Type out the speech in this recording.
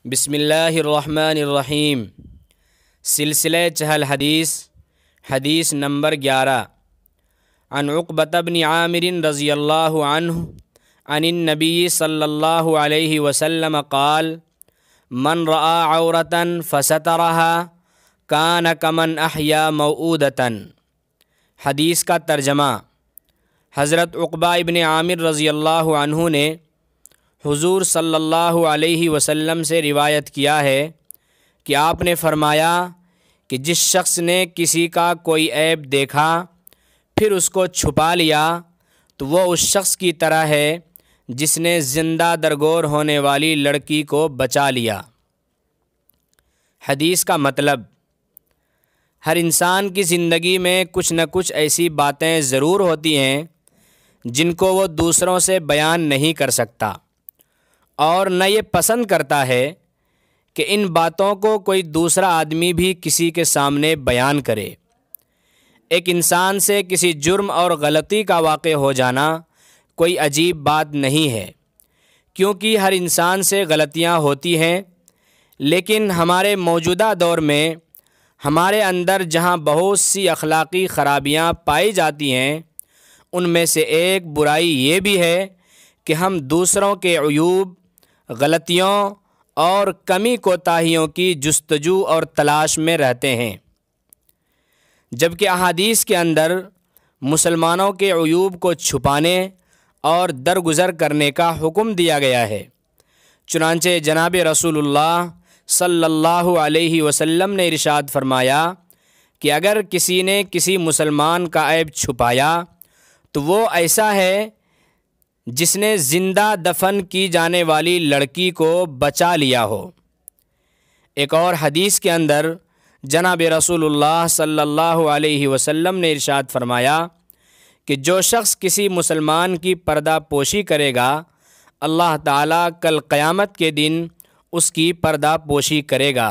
بسم اللہ الرحمن الرحیم۔ سلسلہ چہل حدیث، حدیث نمبر 11۔ عن عقبۃ بن عامر رضی اللہ عنہ عن النبی صلی اللہ علیہ وسلم قال من رأى عورة فسترها كان كمن احیا موعودة۔ حدیث کا ترجمہ۔ حضرت عقبہ ابن عامر رضی اللہ عنہ نے حضور صلی اللہ علیہ وسلم سے روایت کیا ہے کہ آپ نے فرمایا کہ جس شخص نے کسی کا کوئی عیب دیکھا پھر اس کو چھپا لیا تو وہ اس شخص کی طرح ہے جس نے زندہ درگور ہونے والی لڑکی کو بچا لیا۔ حدیث کا مطلب، ہر انسان کی زندگی میں کچھ نہ کچھ ایسی باتیں ضرور ہوتی ہیں جن کو وہ دوسروں سے بیان نہیں کر سکتا اور نہ یہ پسند کرتا ہے کہ ان باتوں کو کوئی دوسرا آدمی بھی کسی کے سامنے بیان کرے۔ ایک انسان سے کسی جرم اور غلطی کا واقع ہو جانا کوئی عجیب بات نہیں ہے، کیونکہ ہر انسان سے غلطیاں ہوتی ہیں، لیکن ہمارے موجودہ دور میں ہمارے اندر جہاں بہت سی اخلاقی خرابیاں پائی جاتی ہیں، ان میں سے ایک برائی یہ بھی ہے کہ ہم دوسروں کے عیوب، غلطیوں اور کمی کوتاہیوں کی جستجو اور تلاش میں رہتے ہیں، جبکہ احادیث کے اندر مسلمانوں کے عیوب کو چھپانے اور درگزر کرنے کا حکم دیا گیا ہے۔ چنانچہ جناب رسول اللہ صلی اللہ علیہ وسلم نے ارشاد فرمایا کہ اگر کسی نے کسی مسلمان کا عیب چھپایا تو وہ ایسا ہے جس نے زندہ دفن کی جانے والی لڑکی کو بچا لیا ہو۔ ایک اور حدیث کے اندر جناب رسول اللہ صلی اللہ علیہ وسلم نے ارشاد فرمایا کہ جو شخص کسی مسلمان کی پردہ پوشی کرے گا، اللہ تعالیٰ کل قیامت کے دن اس کی پردہ پوشی کرے گا۔